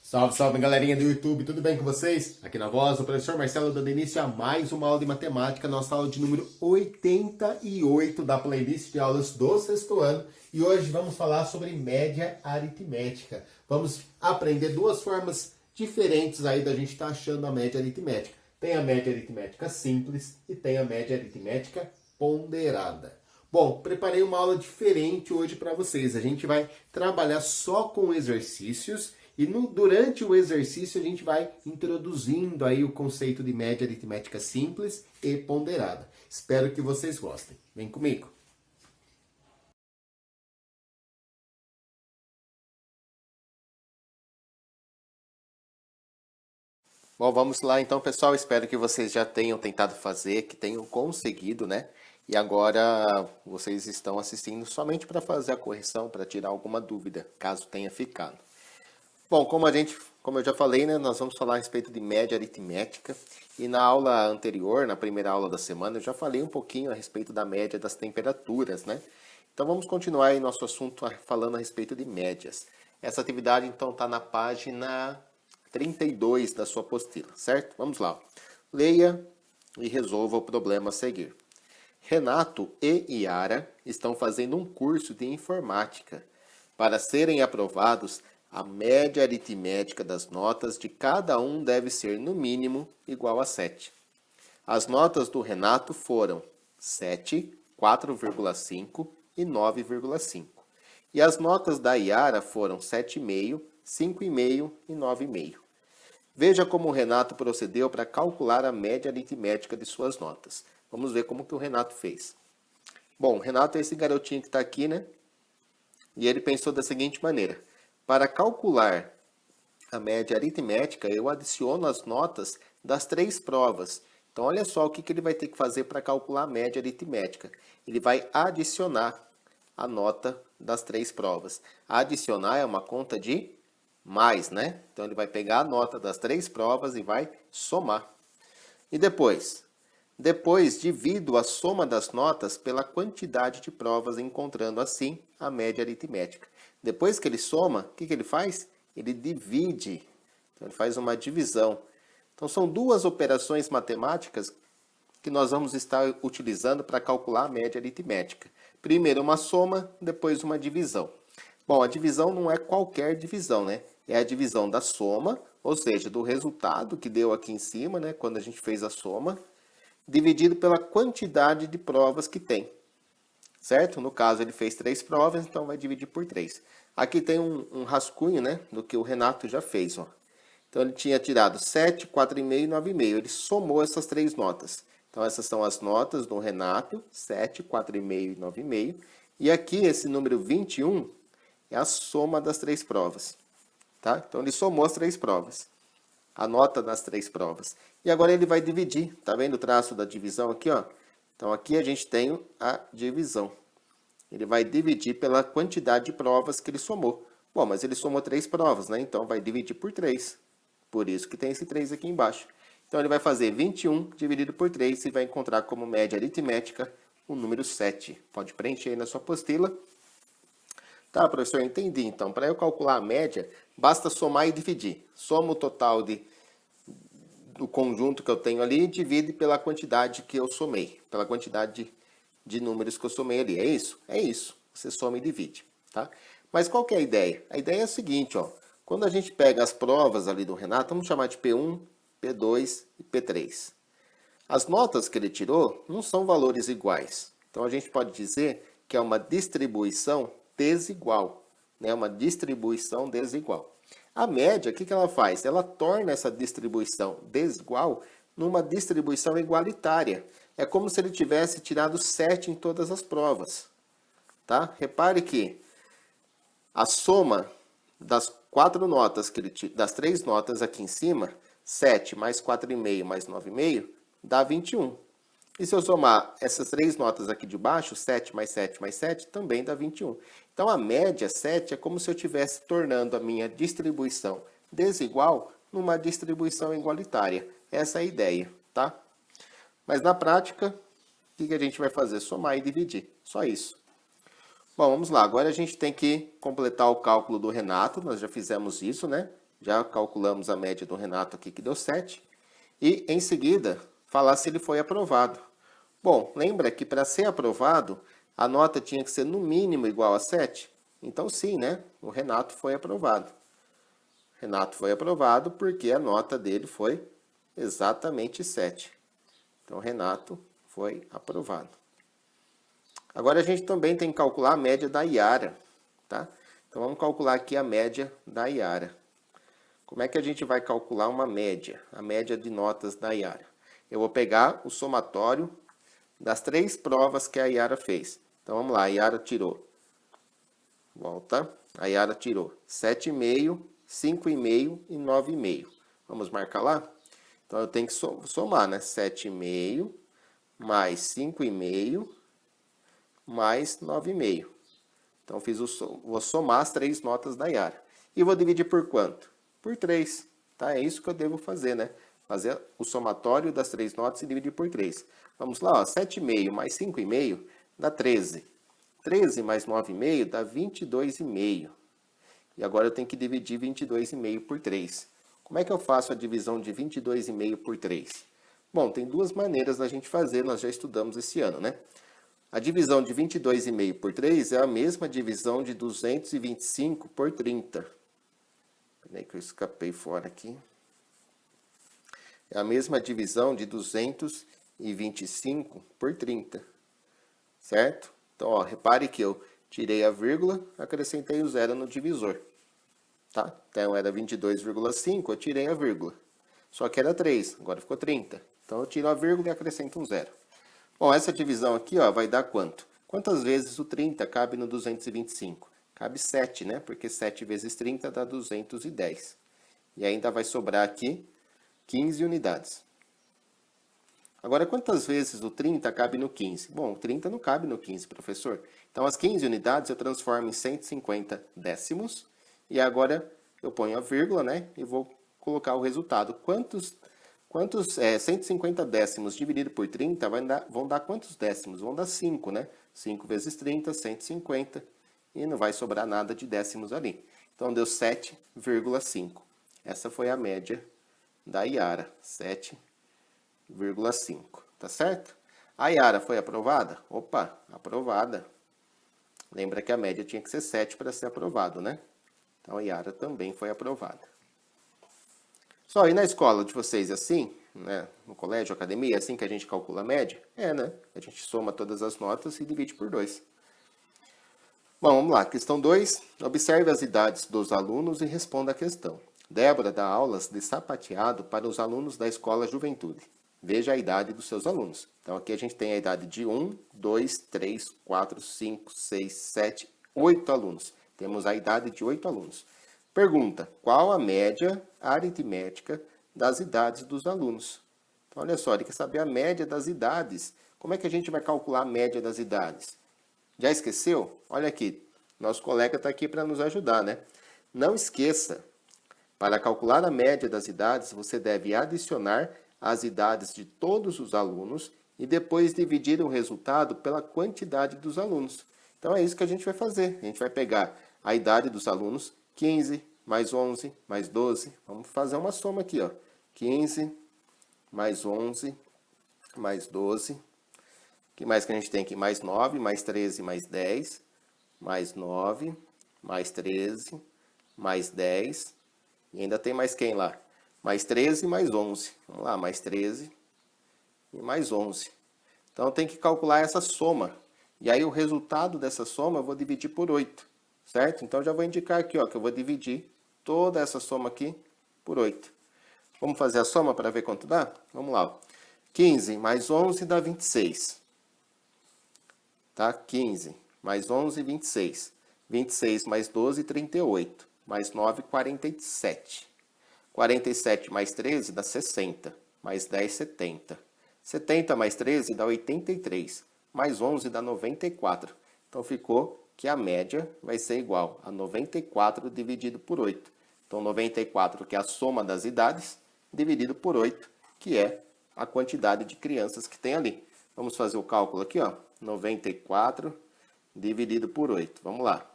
Salve, salve galerinha do YouTube, tudo bem com vocês? Aqui na voz, o professor Marcelo dando início a mais uma aula de matemática, nossa aula de número 88 da playlist de aulas do sexto ano. E hoje vamos falar sobre média aritmética. Vamos aprender duas formas diferentes aí da gente estar achando a média aritmética. Tem a média aritmética simples e tem a média aritmética ponderada. Bom, preparei uma aula diferente hoje para vocês. A gente vai trabalhar só com exercícios e durante o exercício a gente vai introduzindo aí o conceito de média aritmética simples e ponderada. Espero que vocês gostem. Vem comigo! Bom, vamos lá então, pessoal. Espero que vocês já tenham tentado fazer, que tenham conseguido, né? E agora vocês estão assistindo somente para fazer a correção, para tirar alguma dúvida, caso tenha ficado. Bom, como eu já falei, né, nós vamos falar a respeito de média aritmética. E na aula anterior, na primeira aula da semana, eu já falei um pouquinho a respeito da média das temperaturas, né? Então vamos continuar aí nosso assunto falando a respeito de médias. Essa atividade então está na página 32 da sua apostila, certo? Vamos lá. Leia e resolva o problema a seguir. Renato e Yara estão fazendo um curso de informática. Para serem aprovados, a média aritmética das notas de cada um deve ser, no mínimo, igual a 7. As notas do Renato foram 7, 4,5 e 9,5. E as notas da Yara foram 7,5, 5,5 e 9,5. Veja como o Renato procedeu para calcular a média aritmética de suas notas. Vamos ver como que o Renato fez. Bom, o Renato é esse garotinho que está aqui, né? E ele pensou da seguinte maneira. Para calcular a média aritmética, eu adiciono as notas das 3 provas. Então, olha só o que ele vai ter que fazer para calcular a média aritmética. Ele vai adicionar a nota das 3 provas. Adicionar é uma conta de mais, né? Então, ele vai pegar a nota das 3 provas e vai somar. E depois? Depois, divido a soma das notas pela quantidade de provas, encontrando assim a média aritmética. Depois que ele soma, o que ele faz? Ele divide. Então, ele faz uma divisão. Então, são duas operações matemáticas que nós vamos estar utilizando para calcular a média aritmética. Primeiro uma soma, depois uma divisão. Bom, a divisão não é qualquer divisão, né? É a divisão da soma, ou seja, do resultado que deu aqui em cima, né? Quando a gente fez a soma, dividido pela quantidade de provas que tem. Certo? No caso, ele fez 3 provas, então vai dividir por 3. Aqui tem um rascunho, né, do que o Renato já fez. Ó. Então, ele tinha tirado 7, 4,5 e 9,5. Ele somou essas 3 notas. Então, essas são as notas do Renato, 7, 4,5 e 9,5. E aqui, esse número 21 é a soma das 3 provas. Tá? Então, ele somou as 3 provas. A nota das 3 provas. E agora ele vai dividir. Tá vendo o traço da divisão aqui, ó? Então, aqui a gente tem a divisão. Ele vai dividir pela quantidade de provas que ele somou. Bom, mas ele somou 3 provas, né? Então, vai dividir por 3. Por isso que tem esse 3 aqui embaixo. Então, ele vai fazer 21 dividido por 3 e vai encontrar como média aritmética o número 7. Pode preencher aí na sua apostila. Tá, professor, entendi. Então, para eu calcular a média, basta somar e dividir. Soma o total do conjunto que eu tenho ali e divide pela quantidade que eu somei. Pela quantidade de números que eu somei ali. É isso? É isso. Você soma e divide. Tá? Mas qual que é a ideia? A ideia é a seguinte, ó. Quando a gente pega as provas ali do Renato, vamos chamar de P1, P2 e P3. As notas que ele tirou não são valores iguais. Então, a gente pode dizer que é uma distribuição desigual. Né? Uma distribuição desigual. A média, o que ela faz? Ela torna essa distribuição desigual numa distribuição igualitária. É como se ele tivesse tirado 7 em todas as provas. Tá? Repare que a soma das 4 notas, das 3 notas aqui em cima, 7 mais 4,5 mais 9,5, dá 21. E se eu somar essas 3 notas aqui de baixo, 7 mais 7 mais 7, também dá 21. Então, a média 7 é como se eu estivesse tornando a minha distribuição desigual numa distribuição igualitária. Essa é a ideia, tá? Mas, na prática, o que a gente vai fazer? Somar e dividir. Só isso. Bom, vamos lá. Agora a gente tem que completar o cálculo do Renato. Nós já fizemos isso, né? Já calculamos a média do Renato aqui, que deu 7. E, em seguida, falar se ele foi aprovado. Bom, lembra que para ser aprovado, a nota tinha que ser no mínimo igual a 7? Então, sim, né? O Renato foi aprovado. Renato foi aprovado porque a nota dele foi exatamente 7. Então, Renato foi aprovado. Agora, a gente também tem que calcular a média da Yara, tá? Então, vamos calcular aqui a média da Yara. Como é que a gente vai calcular uma média? A média de notas da Yara. Eu vou pegar o somatório das 3 provas que a Yara fez. Então, vamos lá. A Yara tirou. Volta. A Yara tirou 7,5, 5,5 e 9,5. Vamos marcar lá? Então, eu tenho que somar, né? 7,5 mais 5,5 mais 9,5. Então, vou somar as 3 notas da Yara. E vou dividir por quanto? Por 3. Tá? É isso que eu devo fazer, né? Fazer o somatório das 3 notas e dividir por 3. Vamos lá, ó. 7,5 mais 5,5 dá 13. 13 mais 9,5 dá 22,5. E agora eu tenho que dividir 22,5 por 3. Como é que eu faço a divisão de 22,5 por 3? Bom, tem 2 maneiras da gente fazer, nós já estudamos esse ano, né? A divisão de 22,5 por 3 é a mesma divisão de 225 por 30. Peraí que eu escapei fora aqui. É a mesma divisão de 225 por 30. Certo? Então, ó, repare que eu tirei a vírgula, acrescentei o zero no divisor. Tá? Então, era 22,5, eu tirei a vírgula. Só que era 3, agora ficou 30. Então, eu tiro a vírgula e acrescento um zero. Bom, essa divisão aqui, ó, vai dar quanto? Quantas vezes o 30 cabe no 225? Cabe 7, né? Porque 7 vezes 30 dá 210. E ainda vai sobrar aqui 15 unidades. Agora, quantas vezes o 30 cabe no 15? Bom, o 30 não cabe no 15, professor. Então, as 15 unidades eu transformo em 150 décimos. E agora eu ponho a vírgula, né? E vou colocar o resultado. Quantos 150 décimos dividido por 30 vão dar quantos décimos? Vão dar 5, né? 5 vezes 30, 150. E não vai sobrar nada de décimos ali. Então, deu 7,5. Essa foi a média da Yara. 7,5. Tá certo? A Yara foi aprovada? Opa, aprovada. Lembra que a média tinha que ser 7 para ser aprovado, né? Então, a Yara também foi aprovada. Só, e na escola de vocês é assim, né? No colégio, academia, é assim que a gente calcula a média? É, né? A gente soma todas as notas e divide por 2. Bom, vamos lá. Questão 2. Observe as idades dos alunos e responda a questão. Débora dá aulas de sapateado para os alunos da escola Juventude. Veja a idade dos seus alunos. Então, aqui a gente tem a idade de 1, 2, 3, 4, 5, 6, 7, 8 alunos. Temos a idade de 8 alunos. Pergunta, qual a média aritmética das idades dos alunos? Então, olha só, ele quer saber a média das idades. Como é que a gente vai calcular a média das idades? Já esqueceu? Olha aqui, nosso colega está aqui para nos ajudar, né? Não esqueça, para calcular a média das idades, você deve adicionar as idades de todos os alunos e depois dividir o resultado pela quantidade dos alunos. Então, é isso que a gente vai fazer. A gente vai pegar a idade dos alunos, 15, mais 11, mais 12. Vamos fazer uma soma aqui, ó. 15, mais 11, mais 12. O que mais que a gente tem aqui? Mais 9, mais 13, mais 10. Mais 9, mais 13, mais 10. E ainda tem mais quem lá? Mais 13, mais 11. Vamos lá, mais 13 e mais 11. Então, tem que calcular essa soma. E aí, o resultado dessa soma eu vou dividir por 8. Certo? Então, já vou indicar aqui, ó, que eu vou dividir toda essa soma aqui por 8. Vamos fazer a soma para ver quanto dá? Vamos lá. Ó. 15 mais 11 dá 26. Tá? 15 mais 11, 26. 26 mais 12, 38. Mais 9, 47. 47 mais 13 dá 60. Mais 10, 70. 70 mais 13 dá 83. Mais 11 dá 94. Então, ficou que a média vai ser igual a 94 dividido por 8. Então, 94, que é a soma das idades, dividido por 8, que é a quantidade de crianças que tem ali. Vamos fazer o cálculo aqui, ó. 94 dividido por 8. Vamos lá.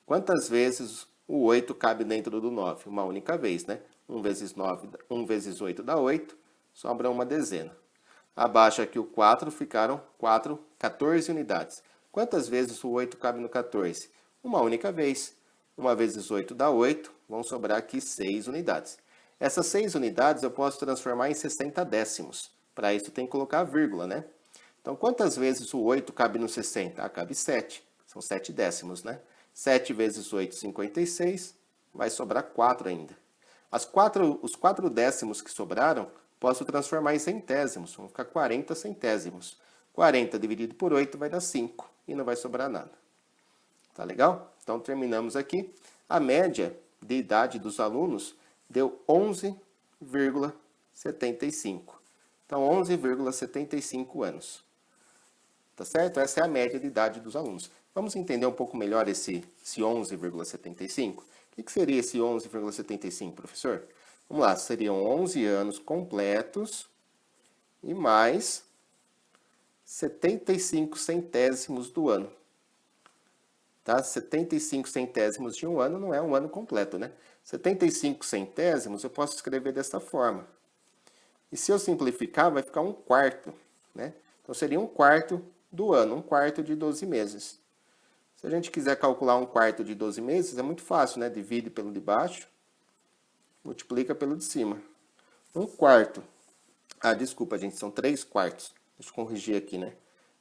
Quantas vezes o 8 cabe dentro do 9 uma única vez, né? 1 vezes 9, 1 vezes 8 dá 8, sobra uma dezena. Abaixo aqui o 4, ficaram 14 unidades. Quantas vezes o 8 cabe no 14? Uma única vez. 1 vezes 8 dá 8, vão sobrar aqui 6 unidades. Essas 6 unidades eu posso transformar em 60 décimos. Para isso tem que colocar a vírgula, né? Então, quantas vezes o 8 cabe no 60? Cabe 7. São 7 décimos, né? 7 vezes 8, 56. Vai sobrar 4 ainda. Os 4 décimos que sobraram, posso transformar em centésimos. Vão ficar 40 centésimos. 40 dividido por 8 vai dar 5. E não vai sobrar nada. Tá legal? Então, terminamos aqui. A média de idade dos alunos deu 11,75. Então, 11,75 anos. Tá certo? Essa é a média de idade dos alunos. Vamos entender um pouco melhor esse 11,75? O que seria esse 11,75, professor? Vamos lá, seriam 11 anos completos e mais 75 centésimos do ano. Tá? 75 centésimos de um ano não é um ano completo, né? 75 centésimos eu posso escrever dessa forma. E se eu simplificar, vai ficar 1/4, né? Então, seria 1/4 do ano, 1/4 de 12 meses. Se a gente quiser calcular 1/4 de 12 meses, é muito fácil, né? Divide pelo de baixo, multiplica pelo de cima. 1/4. Desculpa, gente, são 3/4. Deixa eu corrigir aqui, né?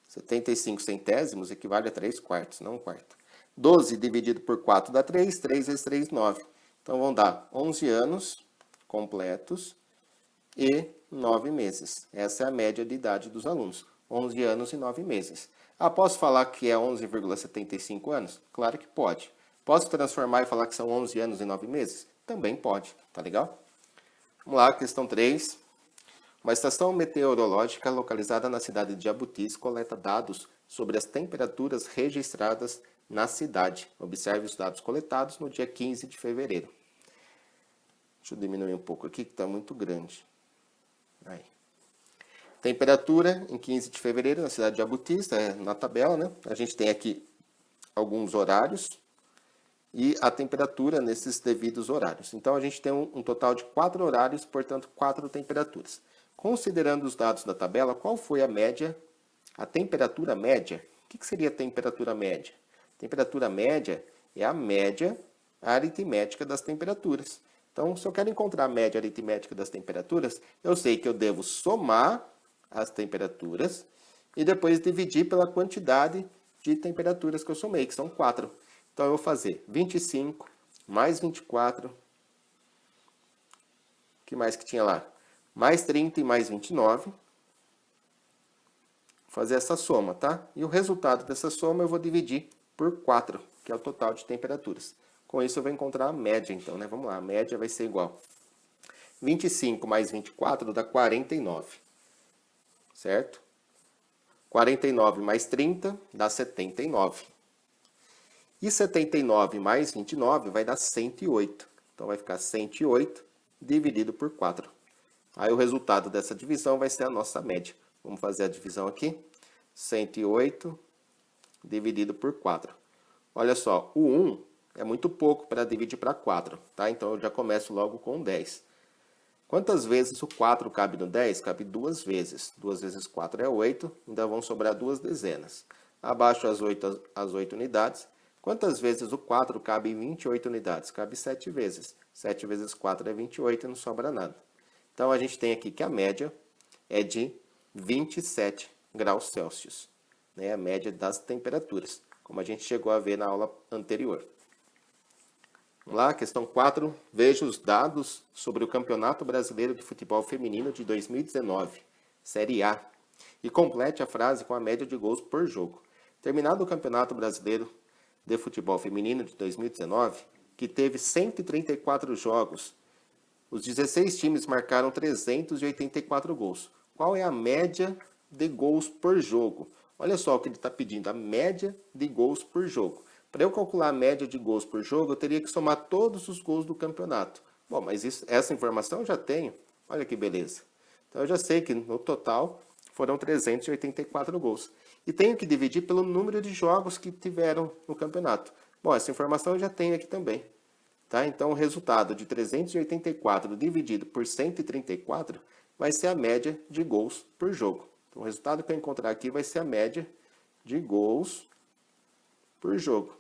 75 centésimos equivale a 3/4, não 1/4. 12 dividido por 4 dá 3, 3 vezes 3, 9. Então, vão dar 11 anos completos e 9 meses. Essa é a média de idade dos alunos. 11 anos e 9 meses. Posso falar que é 11,75 anos? Claro que pode. Posso transformar e falar que são 11 anos e 9 meses? Também pode. Tá legal? Vamos lá, questão 3. Uma estação meteorológica localizada na cidade de Jabutis coleta dados sobre as temperaturas registradas na cidade. Observe os dados coletados no dia 15 de fevereiro. Deixa eu diminuir um pouco aqui, que está muito grande. Aí. Temperatura em 15 de fevereiro na cidade de Jabutis, na tabela, né? A gente tem aqui alguns horários e a temperatura nesses devidos horários. Então, a gente tem um total de 4 horários, portanto, 4 temperaturas. Considerando os dados da tabela, qual foi a média, a temperatura média? O que seria a temperatura média? Temperatura média é a média aritmética das temperaturas. Então, se eu quero encontrar a média aritmética das temperaturas, eu sei que eu devo somar as temperaturas e depois dividir pela quantidade de temperaturas que eu somei, que são 4. Então, eu vou fazer 25 mais 24. O que mais que tinha lá? Mais 30 e mais 29. Vou fazer essa soma, tá? E o resultado dessa soma eu vou dividir por 4, que é o total de temperaturas. Com isso eu vou encontrar a média, então, né? Vamos lá, a média vai ser igual. 25 mais 24 dá 49, certo? 49 mais 30 dá 79. E 79 mais 29 vai dar 108. Então, vai ficar 108 dividido por 4. Aí, o resultado dessa divisão vai ser a nossa média. Vamos fazer a divisão aqui. 108 dividido por 4. Olha só, o 1 é muito pouco para dividir para 4, tá? Então, eu já começo logo com 10. Quantas vezes o 4 cabe no 10? Cabe 2 vezes. 2 vezes 4 é 8, ainda vão sobrar 2 dezenas. Abaixo as 8 unidades. Quantas vezes o 4 cabe em 28 unidades? Cabe 7 vezes. 7 vezes 4 é 28 e não sobra nada. Então, a gente tem aqui que a média é de 27 graus Celsius. Né? A média das temperaturas, como a gente chegou a ver na aula anterior. Vamos lá, questão 4. Veja os dados sobre o Campeonato Brasileiro de Futebol Feminino de 2019, Série A, e complete a frase com a média de gols por jogo. Terminado o Campeonato Brasileiro de Futebol Feminino de 2019, que teve 134 jogos, os 16 times marcaram 384 gols. Qual é a média de gols por jogo? Olha só o que ele está pedindo, a média de gols por jogo. Para eu calcular a média de gols por jogo, eu teria que somar todos os gols do campeonato. Bom, mas essa informação eu já tenho. Olha que beleza. Então, eu já sei que no total foram 384 gols. E tenho que dividir pelo número de jogos que tiveram no campeonato. Bom, essa informação eu já tenho aqui também. Tá? Então, o resultado de 384 dividido por 134 vai ser a média de gols por jogo. Então, o resultado que eu encontrar aqui vai ser a média de gols por jogo.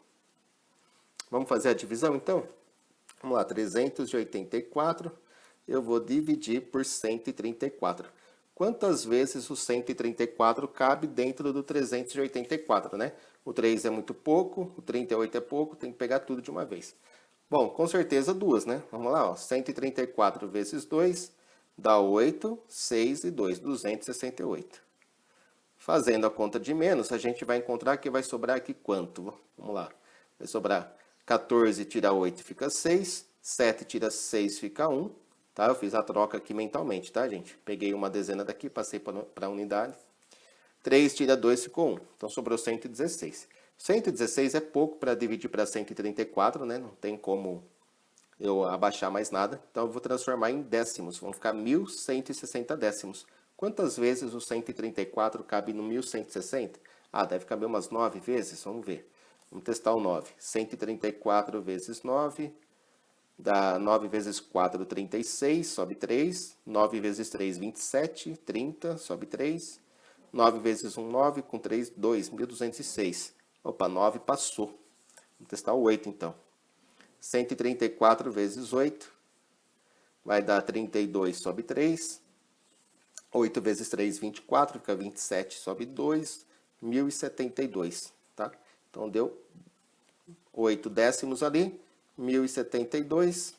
Vamos fazer a divisão, então? Vamos lá, 384, eu vou dividir por 134. Quantas vezes o 134 cabe dentro do 384, né? O 3 é muito pouco, o 38 é pouco, tem que pegar tudo de uma vez. Bom, com certeza duas, né? Vamos lá, ó. 134 vezes 2 dá 8, 6 e 2, 268. Fazendo a conta de menos, a gente vai encontrar que vai sobrar aqui quanto? Vamos lá. Vai sobrar 14 tira 8 fica 6, 7 tira 6 fica 1. Tá? Eu fiz a troca aqui mentalmente, tá, gente? Peguei uma dezena daqui, passei para a unidade. 3 tira 2 ficou 1. Então sobrou 116. 116 é pouco para dividir para 134, né? Não tem como eu abaixar mais nada. Então eu vou transformar em décimos. Vão ficar 1.160 décimos. Quantas vezes o 134 cabe no 1.160? Ah, deve caber umas 9 vezes. Vamos ver. Vamos testar o 9. 134 vezes 9 dá 9 vezes 4, 36, sobe 3. 9 vezes 3, 27, 30, sobe 3. 9 vezes 1, 9, com 3, 2, 1.206. Opa, 9 passou. Vamos testar o 8, então. 134 vezes 8 vai dar 32, sobe 3. 8 vezes 3, 24, fica 27, sobe 2. 1.072, tá? Então, deu 8 décimos ali. 1.072.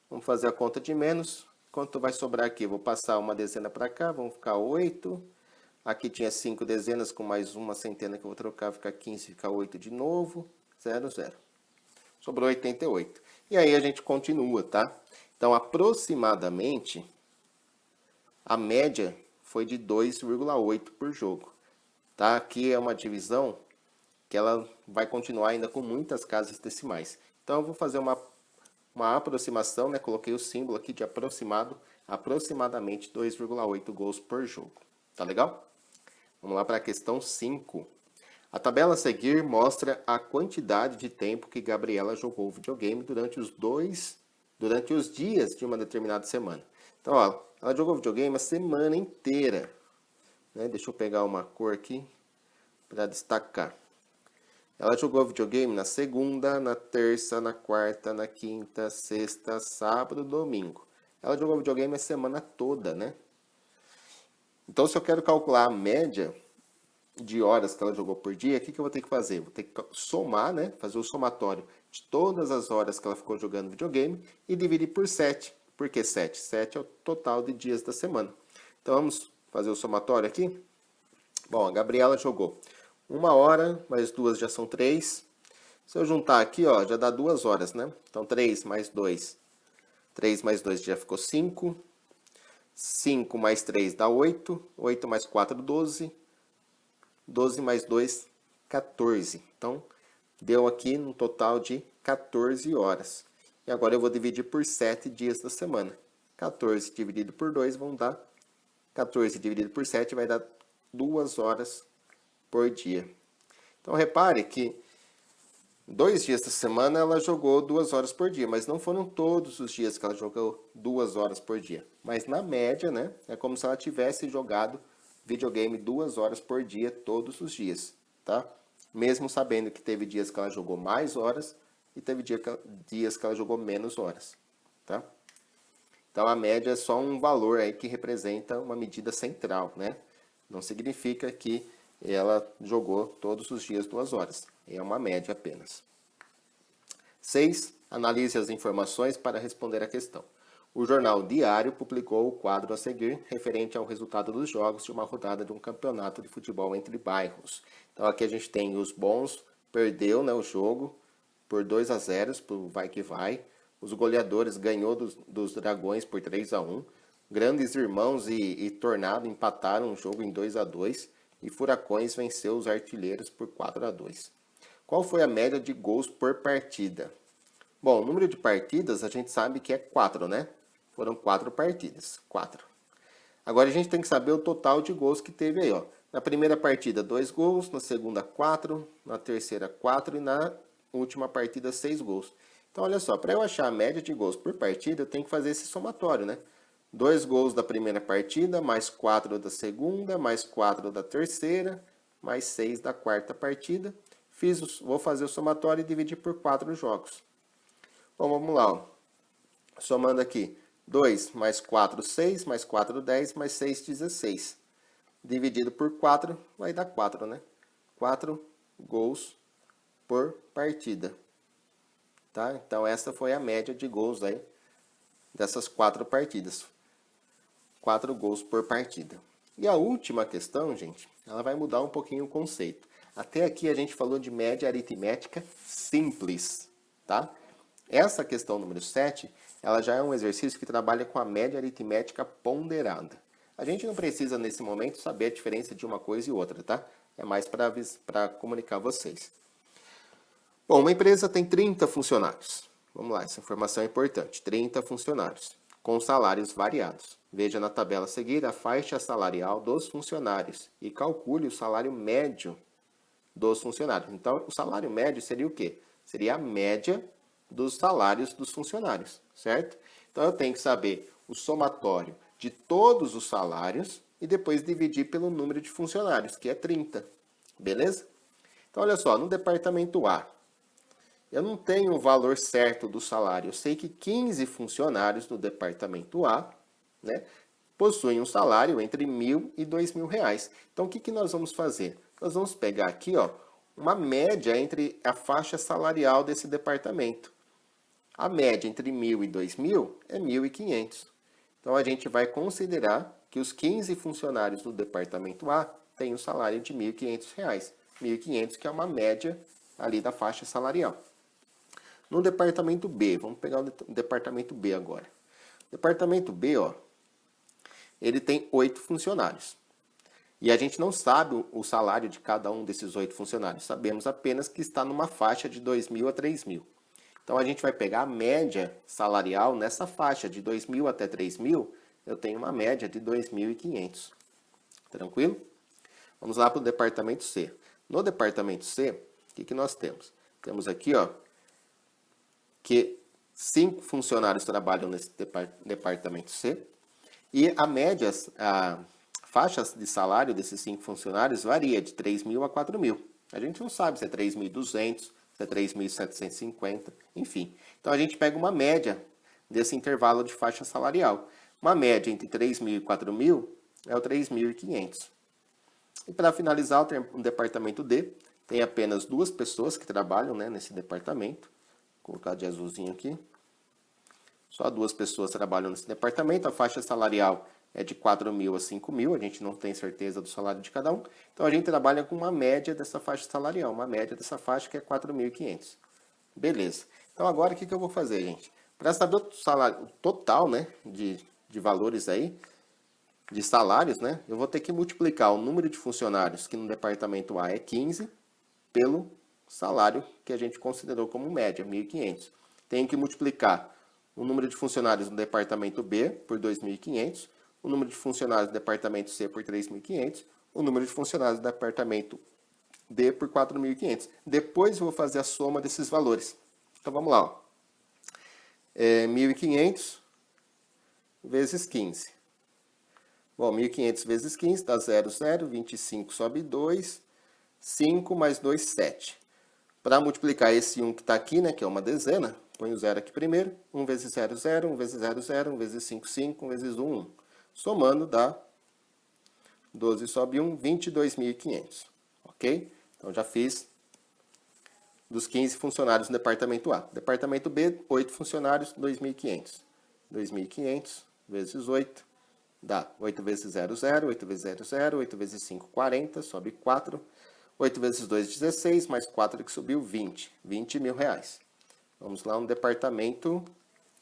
Vamos fazer a conta de menos. Quanto vai sobrar aqui? Vou passar uma dezena para cá, vão ficar 8. Aqui tinha 5 dezenas com mais uma centena que eu vou trocar, fica 15, fica 8 de novo. 0, 0. Sobrou 88. E aí a gente continua, tá? Então, aproximadamente, a média foi de 2,8 por jogo. Tá? Aqui é uma divisão que ela vai continuar ainda com muitas casas decimais. Então, eu vou fazer uma aproximação, né? Coloquei o símbolo aqui de aproximado, aproximadamente 2,8 gols por jogo. Tá legal? Vamos lá para a questão 5. A tabela a seguir mostra a quantidade de tempo que Gabriela jogou videogame durante os dias de uma determinada semana. Então, ó, ela jogou videogame a semana inteira. Né? Deixa eu pegar uma cor aqui para destacar. Ela jogou videogame na segunda, na terça, na quarta, na quinta, sexta, sábado, domingo. Ela jogou videogame a semana toda, né? Então, se eu quero calcular a média de horas que ela jogou por dia, o que eu vou ter que fazer? Vou ter que somar, né? Fazer o somatório de todas as horas que ela ficou jogando videogame e dividir por 7. Por que 7? 7 é o total de dias da semana. Então, vamos fazer o somatório aqui? Bom, a Gabriela jogou 1 hora, mais 2 já são 3. Se eu juntar aqui, ó, já dá 2 horas, né? Então, 3 mais 2. 3 mais 2 já ficou 5. 5 mais 3 dá 8. 8 mais 4, 12. 12 mais 2, 14. Então, deu aqui um total de 14 horas. E agora eu vou dividir por 7 dias da semana. 14 dividido por 2 vão dar... 14 dividido por 7 vai dar 2 horas por dia. Então, repare que 2 dias da semana ela jogou 2 horas por dia, mas não foram todos os dias que ela jogou 2 horas por dia. Mas na média, né, é como se ela tivesse jogado videogame 2 horas por dia todos os dias, tá? Mesmo sabendo que teve dias que ela jogou mais horas e teve dias que ela jogou menos horas, tá? Então a média é só um valor aí que representa uma medida central, né? Não significa que ela jogou todos os dias 2 horas. É uma média apenas. 6. Analise as informações para responder a questão. O jornal Diário publicou o quadro a seguir, referente ao resultado dos jogos de uma rodada de um campeonato de futebol entre bairros. Então aqui a gente tem os bons, perdeu, né, o jogo por 2-0, por vai que vai. Os goleadores ganhou dos Dragões por 3-1. Grandes Irmãos e Tornado empataram o jogo em 2-2. E Furacões venceu os Artilheiros por 4-2. Qual foi a média de gols por partida? Bom, o número de partidas a gente sabe que é 4, né? Foram 4 partidas. 4. Agora a gente tem que saber o total de gols que teve aí, ó. Na primeira partida, 2 gols. Na segunda, 4. Na terceira, 4. E na última partida, 6 gols. Então, olha só, para eu achar a média de gols por partida, eu tenho que fazer esse somatório, né? 2 gols da primeira partida, mais 4 da segunda, mais 4 da terceira, mais 6 da quarta partida. Vou fazer o somatório e dividir por 4 jogos. Bom, vamos lá. Ó. Somando aqui, 2 mais 4, 6, mais 4, 10, mais 6, 16. Dividido por 4, vai dar 4, né? 4 gols por partida. Tá? Então, essa foi a média de gols aí dessas 4 partidas. 4 gols por partida. E a última questão, gente, ela vai mudar um pouquinho o conceito. Até aqui a gente falou de média aritmética simples, tá? Essa questão número 7, ela já é um exercício que trabalha com a média aritmética ponderada. A gente não precisa, nesse momento, saber a diferença de uma coisa e outra, tá? É mais para comunicar a vocês. Bom, uma empresa tem 30 funcionários. Vamos lá, essa informação é importante. 30 funcionários, com salários variados. Veja na tabela a seguir a faixa salarial dos funcionários e calcule o salário médio dos funcionários. Então, o salário médio seria o quê? Seria a média dos salários dos funcionários, certo? Então, eu tenho que saber o somatório de todos os salários e depois dividir pelo número de funcionários, que é 30. Beleza? Então, olha só, no departamento A, eu não tenho o valor certo do salário. Eu sei que 15 funcionários do departamento A, né, possuem um salário entre R$ 1.000 e R$ 2.000. Então, o que nós vamos fazer? Nós vamos pegar aqui, ó, uma média entre a faixa salarial desse departamento. A média entre 1.000 e 2.000 é 1.500. Então, a gente vai considerar que os 15 funcionários do departamento A têm um salário de R$ 1.500. 1.500, que é uma média ali da faixa salarial. No departamento B, vamos pegar o departamento B agora. O departamento B, ó, ele tem 8 funcionários. E a gente não sabe o salário de cada um desses 8 funcionários. Sabemos apenas que está numa faixa de 2.000 a 3.000. Então, a gente vai pegar a média salarial nessa faixa de 2.000 até 3.000. Eu tenho uma média de 2.500. Tranquilo? Vamos lá para o departamento C. No departamento C, o que nós temos? Temos aqui, ó, que 5 funcionários trabalham nesse departamento C. E a média, a faixas de salário desses 5 funcionários varia de 3.000 a 4.000. A gente não sabe se é 3.200, se é 3.750, enfim. Então, a gente pega uma média desse intervalo de faixa salarial. Uma média entre 3.000 e 4.000 é o 3.500. E para finalizar, o departamento D tem apenas 2 pessoas que trabalham, né, nesse departamento. Vou colocar de azulzinho aqui. Só 2 pessoas trabalham nesse departamento. A faixa salarial é de 4.000 a 5.000. A gente não tem certeza do salário de cada um. Então, a gente trabalha com uma média dessa faixa salarial. Uma média dessa faixa que é 4.500. Beleza. Então, agora o que eu vou fazer, gente? Para saber o salário total, né, de valores aí, de salários, né, eu vou ter que multiplicar o número de funcionários, que no departamento A é 15, pelo salário que a gente considerou como média, 1.500. Tenho que multiplicar o número de funcionários no departamento B por 2.500, o número de funcionários do departamento C por 3.500, o número de funcionários do departamento D por 4.500. Depois eu vou fazer a soma desses valores. Então vamos lá. Ó. 1.500 vezes 15. Bom, 1.500 vezes 15 dá 0, 0, 25 sobe 2, 5 mais 2, 7. Para multiplicar esse 1 que está aqui, né, que é uma dezena, põe o 0 aqui primeiro. 1 vezes 0, 0, 1 vezes 0, 0, 1 vezes 5, 5, 1 vezes 1, 1. Somando dá 12 sobe 1, 22.500. Ok? Então já fiz dos 15 funcionários do departamento A. Departamento B, 8 funcionários, 2.500. 2.500 vezes 8 dá 8 vezes 0, 0, 8 vezes 0, 0, 8 vezes 5, 40, sobe 4. 8 vezes 2, 16, mais 4 que subiu, 20. 20 mil reais. Vamos lá no departamento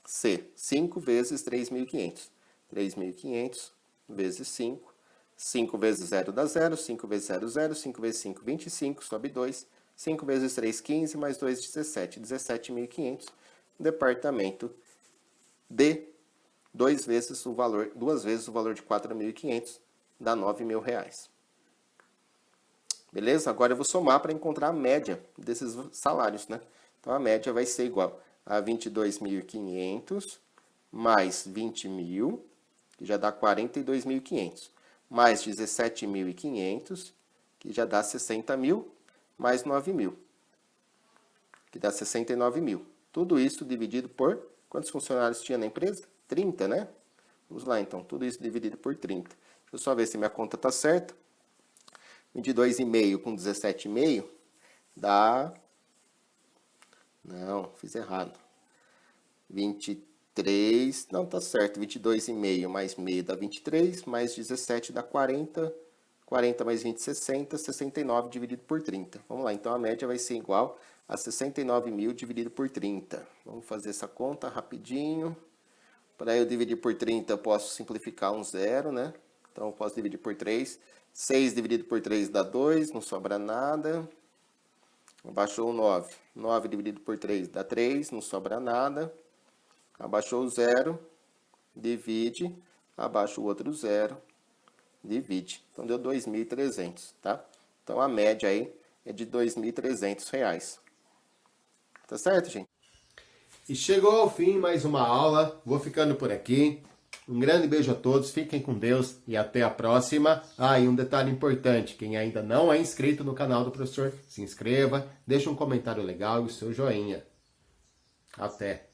C. 5 vezes 3.500. 3.500 vezes 5. 5 vezes 0 dá 0. 5 vezes 0, 0. 5 vezes 5, 25. Sobe 2. 5 vezes 3, 15. Mais 2, 17. 17.500. Departamento D. 2 vezes o valor de 4.500. Dá 9 mil reais. Beleza? Agora eu vou somar para encontrar a média desses salários, né? Então, a média vai ser igual a 22.500, mais 20.000, que já dá 42.500, mais 17.500, que já dá 60.000, mais 9.000, que dá 69.000. Tudo isso dividido por... Quantos funcionários tinha na empresa? 30, né? Vamos lá, então. Tudo isso dividido por 30. Deixa eu só ver se minha conta está certa. 22,5 com 17,5 dá... Não, fiz errado. 23... Não, tá certo. 22,5 mais meio dá 23, mais 17 dá 40. 40 mais 20, 60. 69 dividido por 30. Vamos lá, então a média vai ser igual a 69.000 dividido por 30. Vamos fazer essa conta rapidinho. Para eu dividir por 30, eu posso simplificar um zero, né? Então, eu posso dividir por 3. 6 dividido por 3 dá 2, não sobra nada. Abaixou o 9. 9 dividido por 3 dá 3, não sobra nada. Abaixou o 0, divide. Abaixa o outro 0, divide. Então, deu 2.300, tá? Então, a média aí é de R$ 2.300. Tá certo, gente? E chegou ao fim mais uma aula. Vou ficando por aqui. Um grande beijo a todos. Fiquem com Deus e até a próxima. Ah, e um detalhe importante. Quem ainda não é inscrito no canal do professor, se inscreva, deixe um comentário legal e o seu joinha. Até!